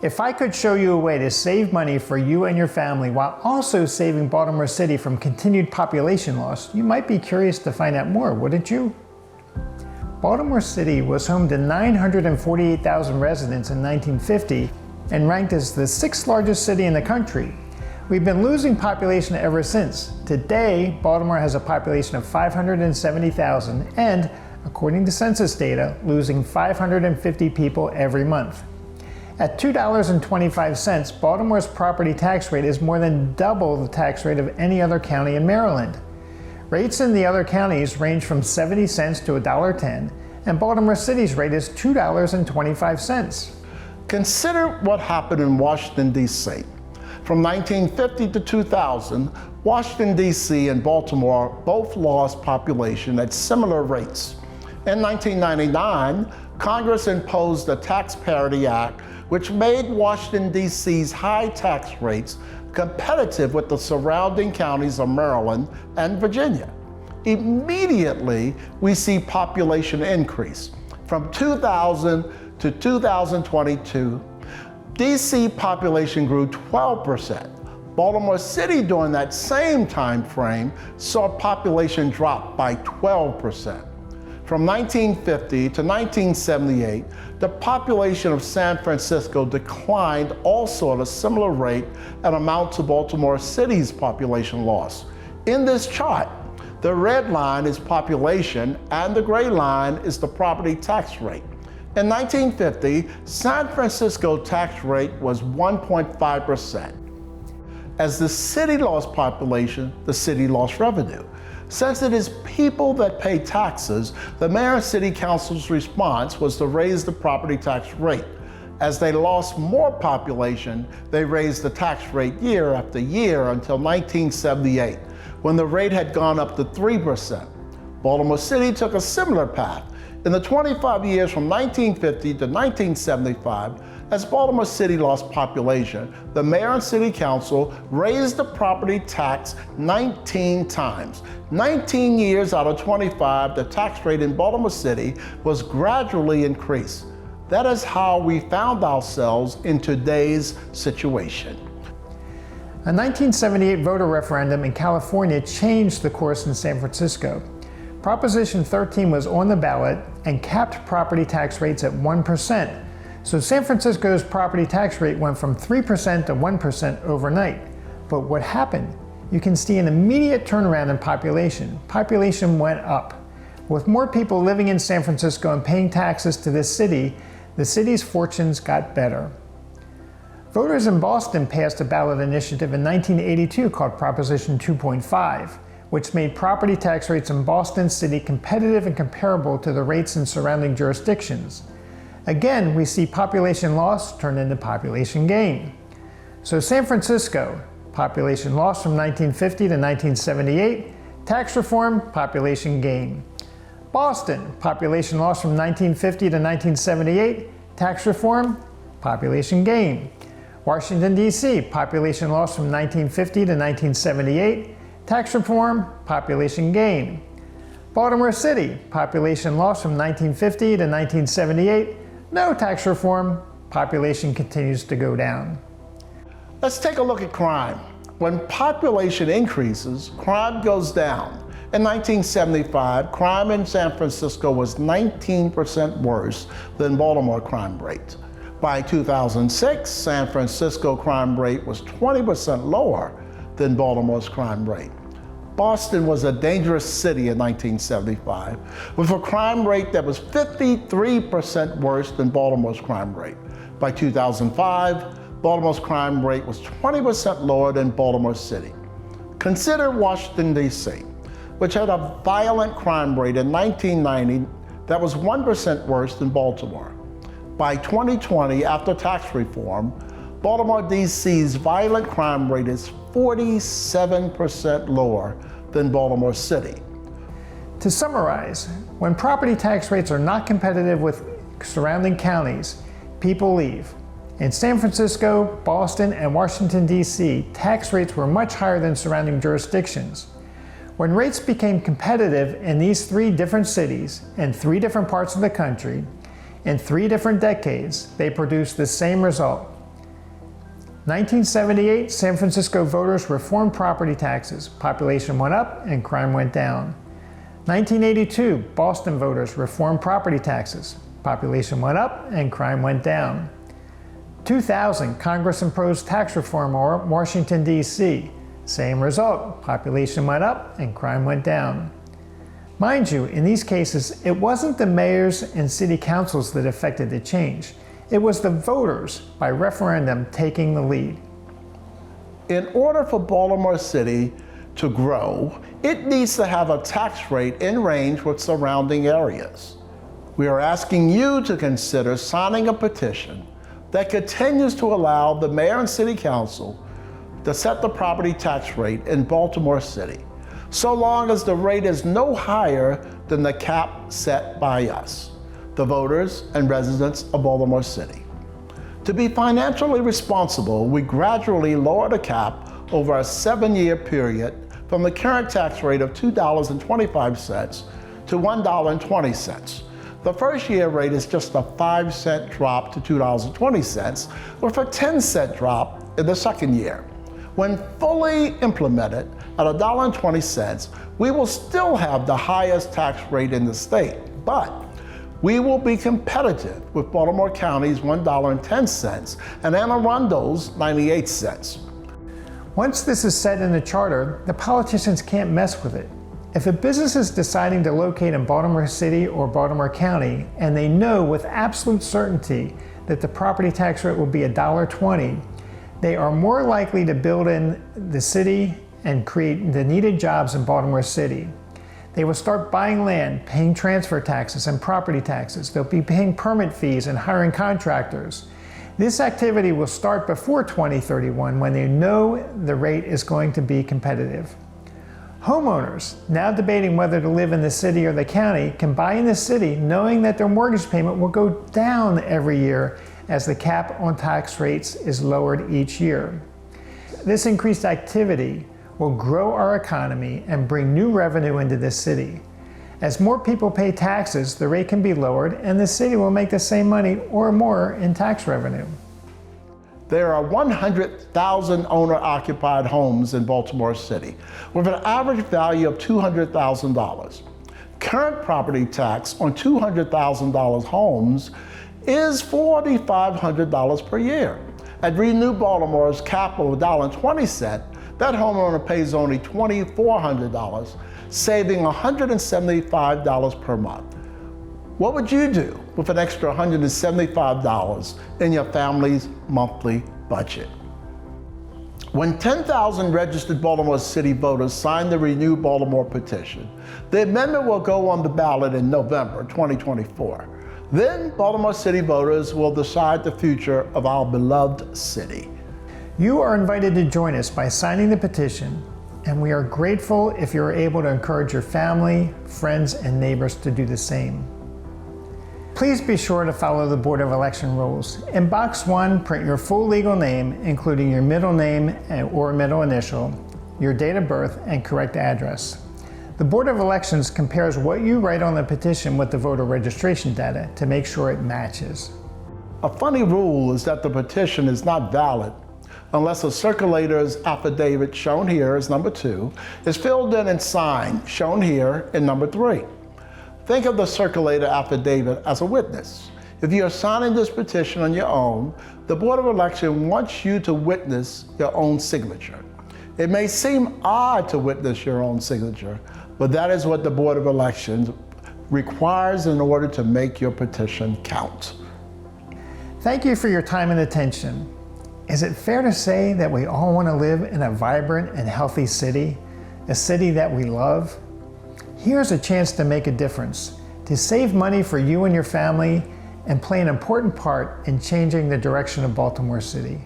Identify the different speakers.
Speaker 1: If I could show you a way to save money for you and your family while also saving Baltimore City from continued population loss, you might be curious to find out more, wouldn't you? Baltimore City was home to 948,000 residents in 1950 and ranked as the 6th largest city in the country. We've been losing population ever since. Today, Baltimore has a population of 570,000 and, according to census data, losing 550 people every month. At $2.25, Baltimore's property tax rate is more than double the tax rate of any other county in Maryland. Rates in the other counties range from 70 cents to $1.10, and Baltimore City's rate is $2.25.
Speaker 2: Consider what happened in Washington, D.C. From 1950 to 2000, Washington, D.C. and Baltimore both lost population at similar rates. In 1999, Congress imposed the Tax Parity Act, which made Washington, D.C.'s high tax rates competitive with the surrounding counties of Maryland and Virginia. Immediately, we see population increase. From 2000 to 2022, D.C. population grew 12%. Baltimore City during that same time frame saw population drop by 12%. From 1950 to 1978, the population of San Francisco declined also at a similar rate and amount to Baltimore City's population loss. In this chart, the red line is population and the gray line is the property tax rate. In 1950, San Francisco tax rate was 1.5%. As the city lost population, the city lost revenue. Since it is people that pay taxes, the mayor and city council's response was to raise the property tax rate. As they lost more population, they raised the tax rate year after year until 1978, when the rate had gone up to 3%. Baltimore City took a similar path. In the 25 years from 1950 to 1975, as Baltimore City lost population, the mayor and city council raised the property tax 19 times. 19 years out of 25, the tax rate in Baltimore City was gradually increased. That is how we found ourselves in today's situation.
Speaker 1: A 1978 voter referendum in California changed the course in San Francisco. Proposition 13 was on the ballot and capped property tax rates at 1%. So San Francisco's property tax rate went from 3% to 1% overnight. But what happened? You can see an immediate turnaround in population. Population went up. With more people living in San Francisco and paying taxes to this city, the city's fortunes got better. Voters in Boston passed a ballot initiative in 1982 called Proposition 2.5, which made property tax rates in Boston City competitive and comparable to the rates in surrounding jurisdictions. Again, we see population loss turn into population gain. So San Francisco, population loss from 1950 to 1978, tax reform, population gain. Boston, population loss from 1950 to 1978, tax reform, population gain. Washington, D.C., population loss from 1950 to 1978, tax reform, population gain. Baltimore City, population loss from 1950 to 1978, no tax reform, population continues to go down.
Speaker 2: Let's take a look at crime. When population increases, crime goes down. In 1975, crime in San Francisco was 19% worse than Baltimore crime rate. By 2006, San Francisco crime rate was 20% lower than Baltimore's crime rate. Boston was a dangerous city in 1975, with a crime rate that was 53% worse than Baltimore's crime rate. By 2005, Baltimore's crime rate was 20% lower than Baltimore City. Consider Washington, D.C., which had a violent crime rate in 1990 that was 1% worse than Baltimore. By 2020, after tax reform, Baltimore, D.C.'s violent crime rate is 47% lower than Baltimore City.
Speaker 1: To summarize, when property tax rates are not competitive with surrounding counties, people leave. In San Francisco, Boston, and Washington, D.C., tax rates were much higher than surrounding jurisdictions. When rates became competitive in these 3 different cities, in 3 different parts of the country, in 3 different decades, they produced the same result: 1978, San Francisco voters reformed property taxes. Population went up and crime went down. 1982, Boston voters reformed property taxes. Population went up and crime went down. 2000, Congress imposed tax reform over Washington, D.C. Same result, population went up and crime went down. Mind you, in these cases, it wasn't the mayors and city councils that effected the change. It was the voters, by referendum, taking the lead.
Speaker 2: In order for Baltimore City to grow, it needs to have a tax rate in range with surrounding areas. We are asking you to consider signing a petition that continues to allow the mayor and city council to set the property tax rate in Baltimore City, so long as the rate is no higher than the cap set by us, the voters and residents of Baltimore City. To be financially responsible, we gradually lower the cap over a 7-year period from the current tax rate of $2.25 to $1.20. The first year rate is just a 5-cent drop to $2.20, with a 10-cent drop in the second year. When fully implemented at $1.20, we will still have the highest tax rate in the state, but we will be competitive with Baltimore County's $1.10 and Anne Arundel's 98 cents.
Speaker 1: Once this is set in the charter, the politicians can't mess with it. If a business is deciding to locate in Baltimore City or Baltimore County, and they know with absolute certainty that the property tax rate will be $1.20, they are more likely to build in the city and create the needed jobs in Baltimore City. They will start buying land, paying transfer taxes and property taxes. They'll be paying permit fees and hiring contractors. This activity will start before 2031 when they know the rate is going to be competitive. Homeowners, now debating whether to live in the city or the county, can buy in the city knowing that their mortgage payment will go down every year as the cap on tax rates is lowered each year. This increased activity will grow our economy and bring new revenue into the city. As more people pay taxes, the rate can be lowered and the city will make the same money or more in tax revenue.
Speaker 2: There are 100,000 owner-occupied homes in Baltimore City, with an average value of $200,000. Current property tax on $200,000 homes is $4,500 per year. At Renew Baltimore's cap of $1.20, that homeowner pays only $2,400, saving $175 per month. What would you do with an extra $175 in your family's monthly budget? When 10,000 registered Baltimore City voters sign the Renew Baltimore petition, the amendment will go on the ballot in November 2024. Then Baltimore City voters will decide the future of our beloved city.
Speaker 1: You are invited to join us by signing the petition, and we are grateful if you are able to encourage your family, friends, and neighbors to do the same. Please be sure to follow the Board of Election rules. In Box 1, print your full legal name, including your middle name or middle initial, your date of birth, and correct address. The Board of Elections compares what you write on the petition with the voter registration data to make sure it matches.
Speaker 2: A funny rule is that the petition is not valid unless a circulator's affidavit, shown here as number 2, is filled in and signed, shown here in number 3. Think of the circulator affidavit as a witness. If you are signing this petition on your own, the Board of Election wants you to witness your own signature. It may seem odd to witness your own signature, but that is what the Board of Elections requires in order to make your petition count.
Speaker 1: Thank you for your time and attention. Is it fair to say that we all want to live in a vibrant and healthy city, a city that we love? Here's a chance to make a difference, to save money for you and your family, and play an important part in changing the direction of Baltimore City.